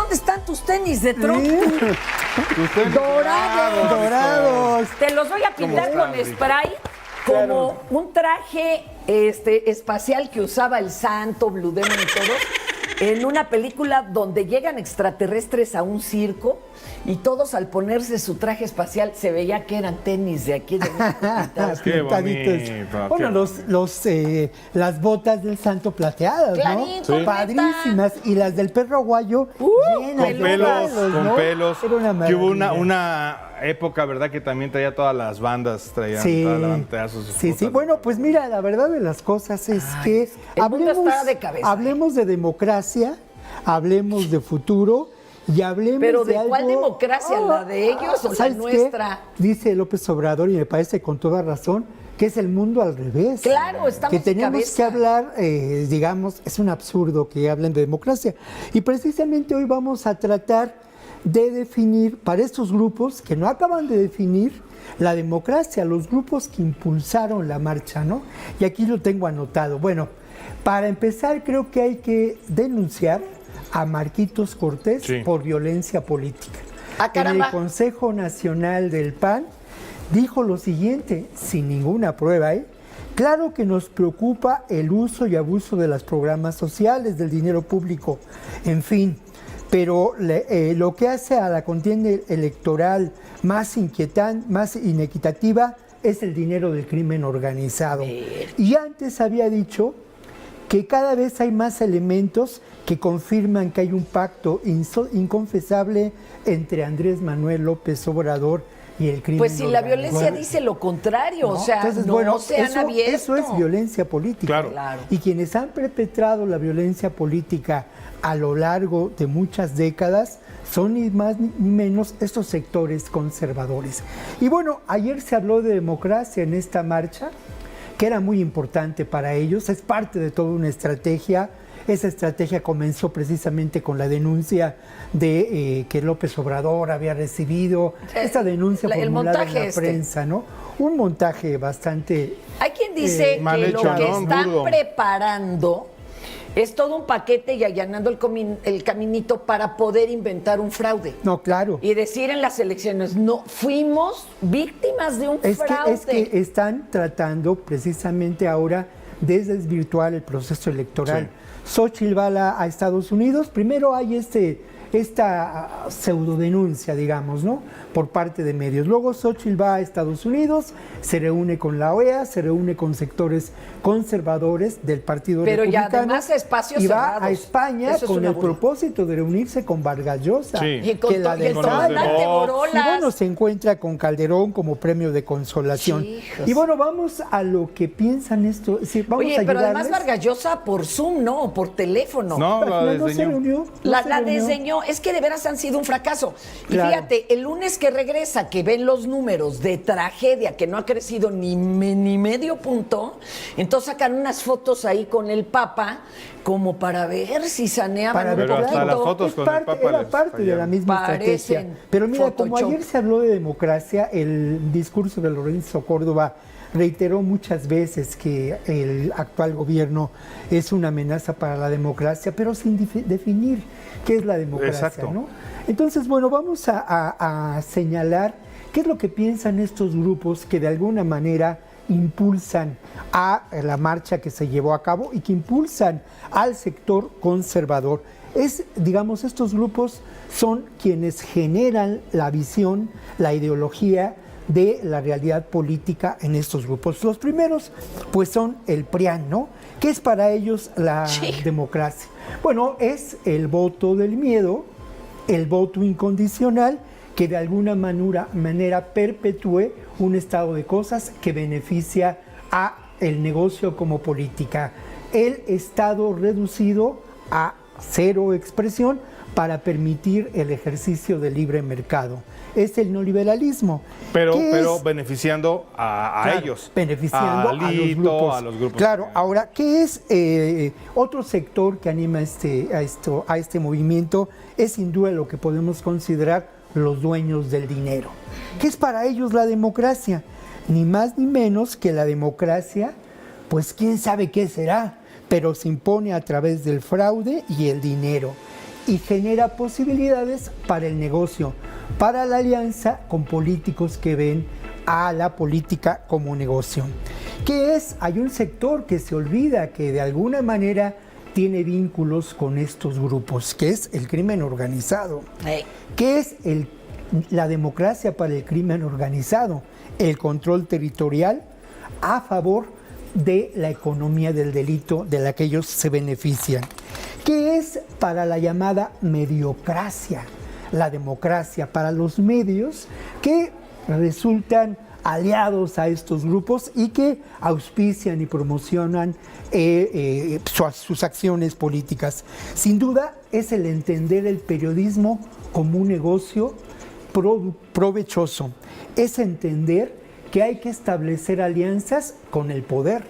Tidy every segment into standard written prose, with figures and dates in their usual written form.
¿dónde están tus tenis de Trump? Dorados. Te los voy a pintar con spray como un traje espacial que usaba el Santo, Blue Demon y todos, en una película donde llegan extraterrestres a un circo y todos al ponerse su traje espacial se veía que eran tenis de aquí de México. Qué Pintaditos. bonito. Bueno, las botas del Santo plateadas, Clarito, ¿no? neta. Padrísimas. Y las del perro aguayo llenas de Con pelos. Era una Que hubo maravilla. una época, ¿verdad? Que también traía todas las bandas, traían todas sus Sí. botas. Bueno, pues mira, la verdad de las cosas es que el mundo está de cabeza. hablemos de democracia, hablemos de futuro y hablemos Pero de ¿de cuál algo- democracia? ¿La de ellos o la ¿sabes qué? nuestra? Dice López Obrador, y me parece con toda razón, que es el mundo al revés. Claro, estamos que de tenemos cabeza. que hablar, digamos, es un absurdo que hablen de democracia. Y precisamente hoy vamos a tratar de definir, para estos grupos que no acaban de definir la democracia, los grupos que impulsaron la marcha, ¿no? Y aquí lo tengo anotado. Bueno, para empezar creo que hay que denunciar a Marquitos Cortés por violencia política. Ah, En caramba. el Consejo Nacional del PAN dijo lo siguiente, sin ninguna prueba, claro que nos preocupa el uso y abuso de los programas sociales, del dinero público, en fin, pero lo que hace a la contienda electoral más inquietante, más inequitativa, es el dinero del crimen organizado. Y antes había dicho que cada vez hay más elementos que confirman que hay un pacto inconfesable entre Andrés Manuel López Obrador y el crimen Pues si la organizado. violencia dice lo contrario, ¿No? o sea, Entonces, no bueno, se han abierto. eso es violencia política. Claro. Y quienes han perpetrado la violencia política a lo largo de muchas décadas son ni más ni menos estos sectores conservadores. Y bueno, ayer se habló de democracia en esta marcha, que era muy importante para ellos, es parte de toda una estrategia. Esa estrategia comenzó precisamente con la denuncia de que López Obrador había recibido esta denuncia el formulada en montaje la prensa, ¿no? Un montaje bastante... Hay quien dice mal que hecho, lo que ¿no? están Burdo. preparando es todo un paquete y allanando el caminito para poder inventar un fraude. No, claro. Y decir en las elecciones, no, fuimos víctimas de un fraude. Es que están tratando precisamente ahora de desvirtuar el proceso electoral. Xóchitl va a Estados Unidos, primero hay esta pseudodenuncia, digamos, ¿no? Por parte de medios. Luego Xóchitl va a Estados Unidos, se reúne con la OEA, se reúne con sectores conservadores del Partido Pero ya Republicano. además espacios y va cerrados. a España Eso es con una el burla. propósito de reunirse con Vargas Llosa. Sí. Y con que la y el Con los de comandante Vox. Borolas. y bueno, se encuentra con Calderón como premio de consolación. Hijos. Y bueno, vamos a lo que piensan esto. Sí, vamos Oye, a pero además ayudarles. Vargas Llosa por Zoom, ¿no? O por teléfono. No, Al la final no se desdeñó. reunió. no La se reunió. desdeñó. Es que de veras han sido un fracaso. Y Claro. fíjate, el lunes que regresa, que ven los números de tragedia, que no ha crecido ni medio punto, entonces sacan unas fotos ahí con el Papa, como para ver si saneaban Para un ver, Pero hasta poquito. las fotos Es con parte, el Papa era les parte de la fallaron. misma Parecen estrategia. Pero mira, como Photoshop. ayer se habló de democracia, el discurso de Lorenzo Córdoba reiteró muchas veces que el actual gobierno es una amenaza para la democracia, pero sin definir qué es la democracia, Exacto. ¿no? Entonces, bueno, vamos a señalar qué es lo que piensan estos grupos que de alguna manera impulsan a la marcha que se llevó a cabo y que impulsan al sector conservador. Digamos, estos grupos son quienes generan la visión, la ideología de la realidad política en estos grupos. Los primeros, pues, son el PRIAN, ¿no? ¿Qué es para ellos la democracia? Bueno, es el voto del miedo, el voto incondicional, que de alguna manera perpetúe un estado de cosas que beneficia a el negocio como política. El estado reducido a cero expresión para permitir el ejercicio del libre mercado. Es el neoliberalismo. Pero ¿Qué es? beneficiando a Claro, ellos. beneficiando a Alito, a los grupos. Claro, ahora, ¿qué es otro sector que anima a este movimiento? Es sin duda lo que podemos considerar los dueños del dinero. ¿Qué es para ellos la democracia? Ni más ni menos que la democracia, pues quién sabe qué será, pero se impone a través del fraude y el dinero. y genera posibilidades para el negocio, para la alianza con políticos que ven a la política como negocio. ¿Qué es? Hay un sector que se olvida que de alguna manera tiene vínculos con estos grupos, que es el crimen organizado. ¿Qué es la democracia para el crimen organizado? El control territorial a favor de la economía del delito de la que ellos se benefician. ¿Qué es para la llamada mediocracia? La democracia para los medios que resultan aliados a estos grupos y que auspician y promocionan sus acciones políticas. Sin duda es el entender el periodismo como un negocio provechoso, es entender que hay que establecer alianzas con el poder,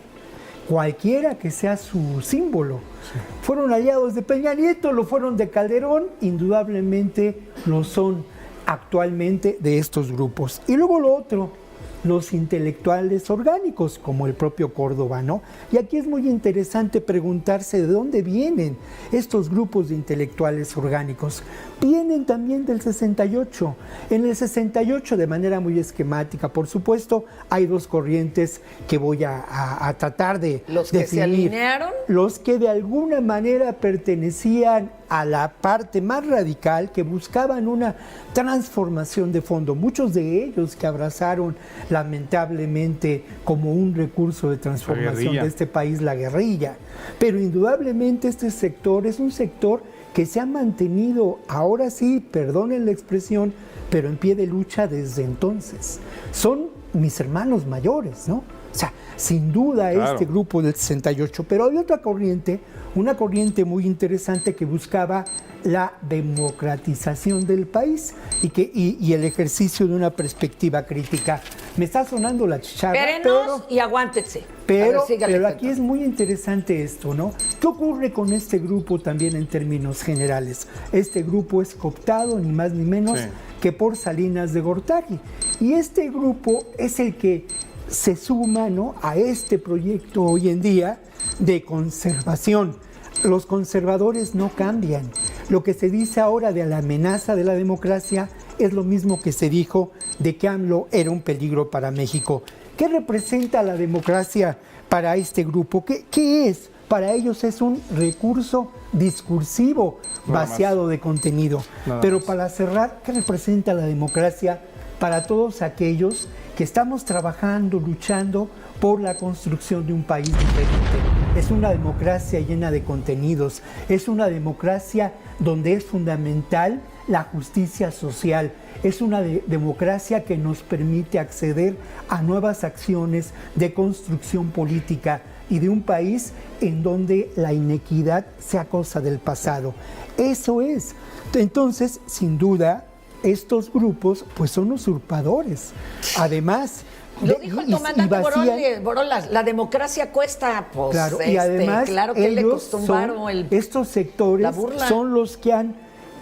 cualquiera que sea su símbolo. Sí. Fueron aliados de Peña Nieto, lo fueron de Calderón, indudablemente lo son actualmente de estos grupos. Y luego lo otro, los intelectuales orgánicos, como el propio Córdoba, ¿no? Y aquí es muy interesante preguntarse de dónde vienen estos grupos de intelectuales orgánicos. Vienen también del 68. En el 68, de manera muy esquemática, por supuesto, hay dos corrientes que voy a tratar de ¿Los que definir. se alinearon? Los que de alguna manera pertenecían a la parte más radical, que buscaban una transformación de fondo. Muchos de ellos que abrazaron lamentablemente como un recurso de transformación de este país la guerrilla. Pero indudablemente este sector es un sector que se ha mantenido, ahora sí, perdonen la expresión, pero en pie de lucha desde entonces. Son mis hermanos mayores, ¿no? O sea, sin duda claro. Este grupo del 68, pero hay otra corriente, una corriente muy interesante que buscaba la democratización del país y el ejercicio de una perspectiva crítica. Me está sonando la chicharra, pero y aguántese. Pero aquí es muy interesante esto, ¿no? ¿Qué ocurre con este grupo también en términos generales? Este grupo es cooptado ni más ni menos que por Salinas de Gortari. Y este grupo es el que se suma, ¿no?, a este proyecto hoy en día de conservación. Los conservadores no cambian. Lo que se dice ahora de la amenaza de la democracia es lo mismo que se dijo de que AMLO era un peligro para México. ¿Qué representa la democracia para este grupo? ¿Qué es? Para ellos es un recurso discursivo vaciado de contenido. Pero para cerrar, ¿qué representa la democracia para todos aquellos que estamos trabajando, luchando por la construcción de un país diferente? Es una democracia llena de contenidos, es una democracia donde es fundamental la justicia social, es una democracia que nos permite acceder a nuevas acciones de construcción política y de un país en donde la inequidad sea cosa del pasado. Eso es. Entonces, sin duda, estos grupos pues son usurpadores. Además, lo dijo el comandante Borol, la democracia cuesta, pues, claro, y además claro que le costó un varo estos sectores son los que han,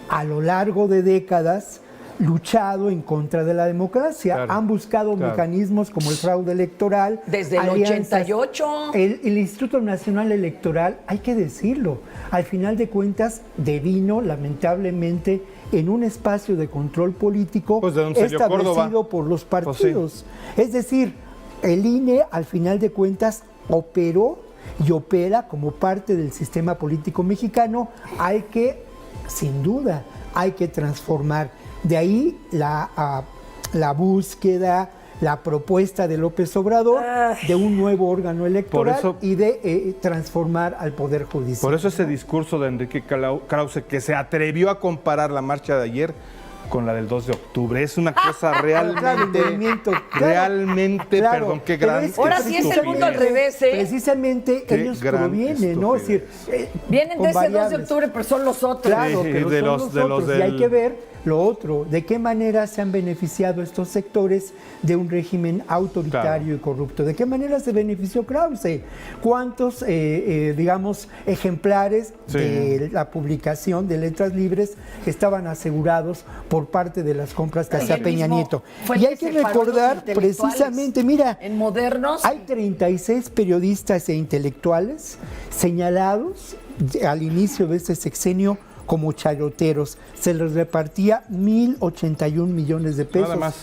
a lo largo de décadas, luchado en contra de la democracia. Claro, han buscado mecanismos como el fraude electoral. Desde el 88. El Instituto Nacional Electoral, hay que decirlo, al final de cuentas devino, lamentablemente, en un espacio de control político establecido por los partidos. Es decir, el INE, al final de cuentas, operó y opera como parte del sistema político mexicano. Sin duda, hay que transformar. De ahí la búsqueda, la propuesta de López Obrador de un nuevo órgano electoral y de transformar al Poder Judicial. Por eso ese discurso de Enrique Krause, que se atrevió a comparar la marcha de ayer con la del 2 de octubre, es una cosa realmente, perdón, qué gran... Ahora sí es el mundo al revés, ¿eh? Precisamente ellos provienen, ¿no? Es decir, vienen de ese 2 de octubre, pero son los otros. Claro, pero son los otros. Y hay que ver lo otro, de qué manera se han beneficiado estos sectores de un régimen autoritario y corrupto. ¿De qué manera se benefició Krause? ¿Cuántos, ejemplares de la publicación de Letras Libres estaban asegurados por parte de las compras que hacía Peña Nieto? Y hay que recordar precisamente, mira, en Modernos hay 36 periodistas e intelectuales señalados al inicio de este sexenio como chayoteros. Se les repartía 1,081 millones de pesos. Nada más.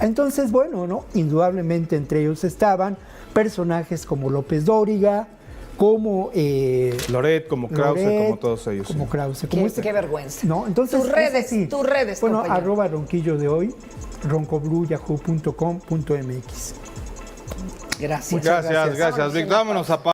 Entonces, bueno, ¿no? Indudablemente entre ellos estaban personajes como López Dóriga, como Loret, como Krause, Loret, como todos ellos. Como sí. Krause. Como Qué vergüenza. ¿No? Entonces, Tus redes, es así. tus redes, Bueno, compañero. @ronquillo de hoy, roncobluyahoo.com.mx. Gracias. Muchas Gracias, gracias. Víctor. Vámonos a